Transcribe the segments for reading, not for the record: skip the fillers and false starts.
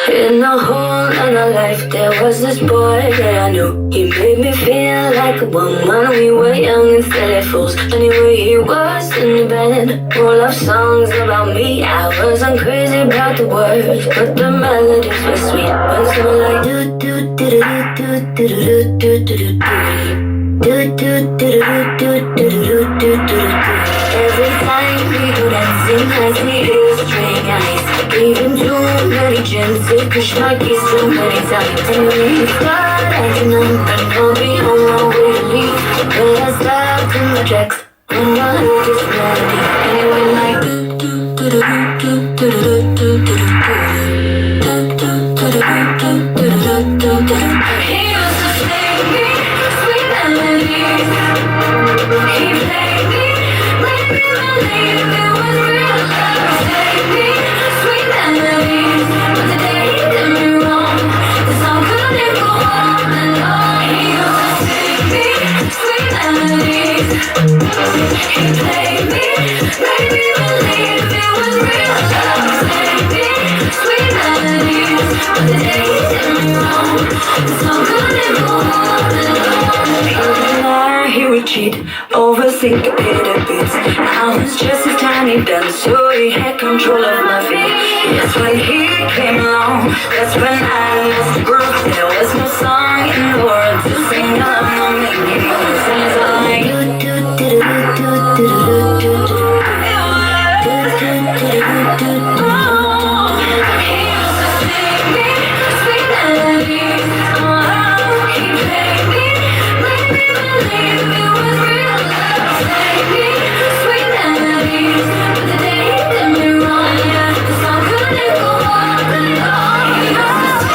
In a whole other life, there was this boy that I knew. He made me feel like a woman. We were young and silly fools. Anyway, he was in the band, full of songs about me. I wasn't crazy about the words, but the melodies were sweet. When someone like do do do do do do do do do do do. Every time we go dancing, I see his string eyes. Gave him too many chances, pushed my kiss too many times. And when he started acting up, I'll be on my way to leave. But I stopped in my tracks when I heard this melody. And it went like do do do do do do do do do do. He used to sing me sweet melodies. He played me, made me believe it was real love. Played me sweet melodies, but the day he did me wrong, the song couldn't go on and on. He used to sing me sweet melodies. He played me, made me believe it was real love. Played me sweet melodies, but the day he did me wrong, the song couldn't go on and on. He would cheat over syncopated beats. I was just a tiny dancer, he had control of my feet. Yes, when he came along, that's when I lost the groove. There was no song in the world to sing of, no make me move. And it's all like do do do do do do do do. He used to sing me sweet melodies. He played me, made me believe it was real love. Played me sweet melodies, but the day he did me wrong, the song couldn't go on and on. He used to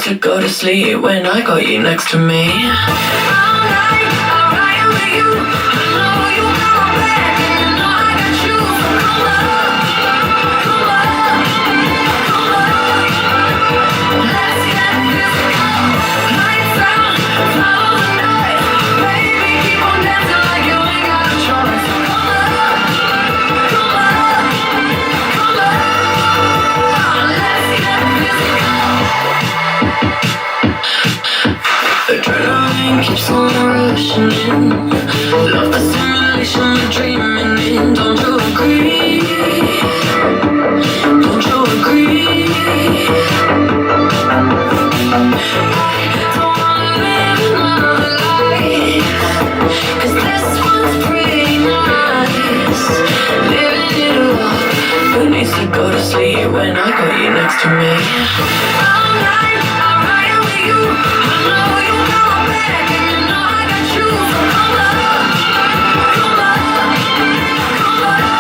to go to sleep when I got you next to me. All night, I'll ride with you. I know you got my back, and you know I got you. So come on, come on, come on. Let's get physical. Lights out, follow the night. Baby, keep on dancing like you ain't got a choice. So come on, come on, come on. Let's get physical. Adrenaline keeps on rushing in. Love the simulation we're dreaming in. Don't you agree? Don't you agree? I don't wanna live another life, 'cause this one's pretty nice. Living it up, who needs to go to sleep when I got you next to me? All night, I'll ride with you. I know you got my back, and you know I got you. So come on, come on, come on.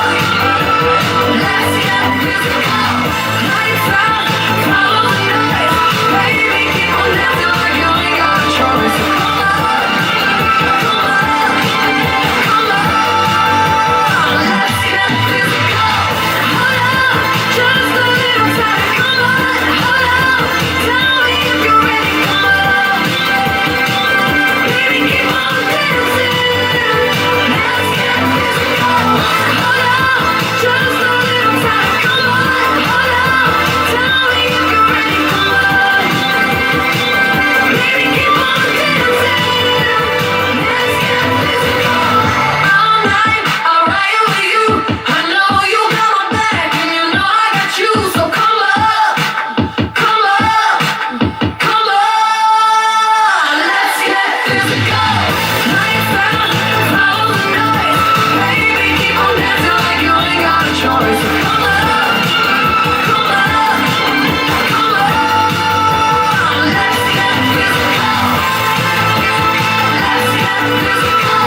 Let's get physical. Lights out, follow the night. Baby, keep on dancing like you ain't got a choice. So come on, come on, come on. Let's get physical. Hold on, just a little time. Come on, hold on. Tell me if you're ready. Come on, baby, keep on dancing. Let's get physical. Hold on, just a little time. Come on, hold on. Tell me if you're ready. Come on, baby, keep on dancing. Let's get physical. All night, I'll ride with you. I know you got my back, and you know I got you. So come on, come on, come on. Let's get physical. Lights out, follow the night. Baby, keep on dancing like you ain't got a choice. So come on, come on, come on. Let's get physical. Let's get physical.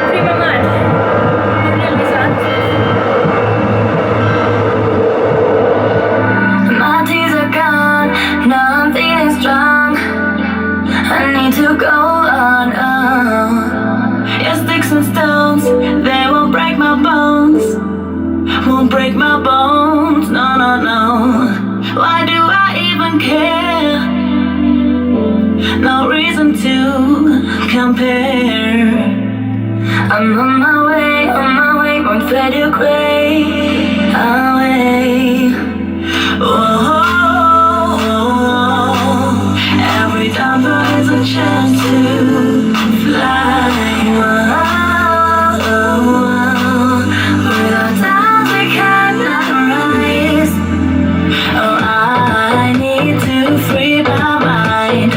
Prima mano, My days are gone, now I'm feeling strong. I need to go on. Yeah, sticks and stones, they won't break my bones. Won't break my bones, no, no, no. Why do I even care? No reason to compare. I'm on my way, won't fade away. Oh, every number is a chance to fly. Without doubt we cannot rise. Oh, I need to free my mind,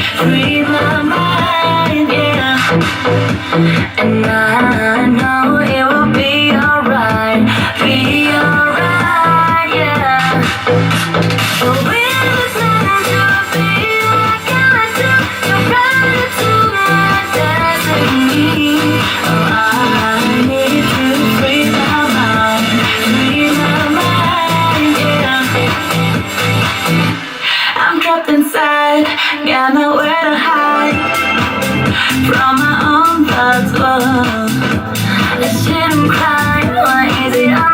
yeah. And I know it will be alright, yeah. But when it's time to feel like I do, you're right to my destiny. Oh, I need to free my mind, yeah. I'm trapped inside, got nowhere to hide from my own thoughts. I shouldn't cry, why is it on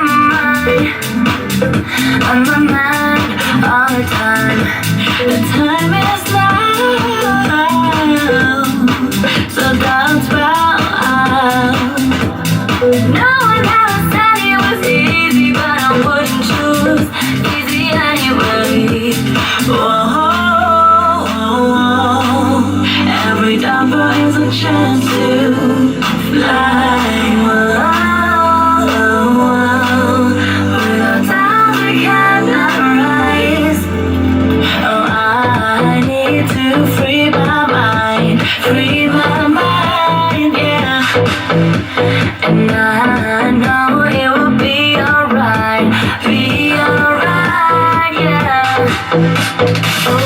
my mind all the time? The time is now, so don't dwell. No one ever said it was easy, but I wouldn't choose easy anyway. Whoa, every number is a chance to fly. Without doubt we cannot rise. Oh, I need to free my mind, yeah. And I know it will be alright, yeah. Oh,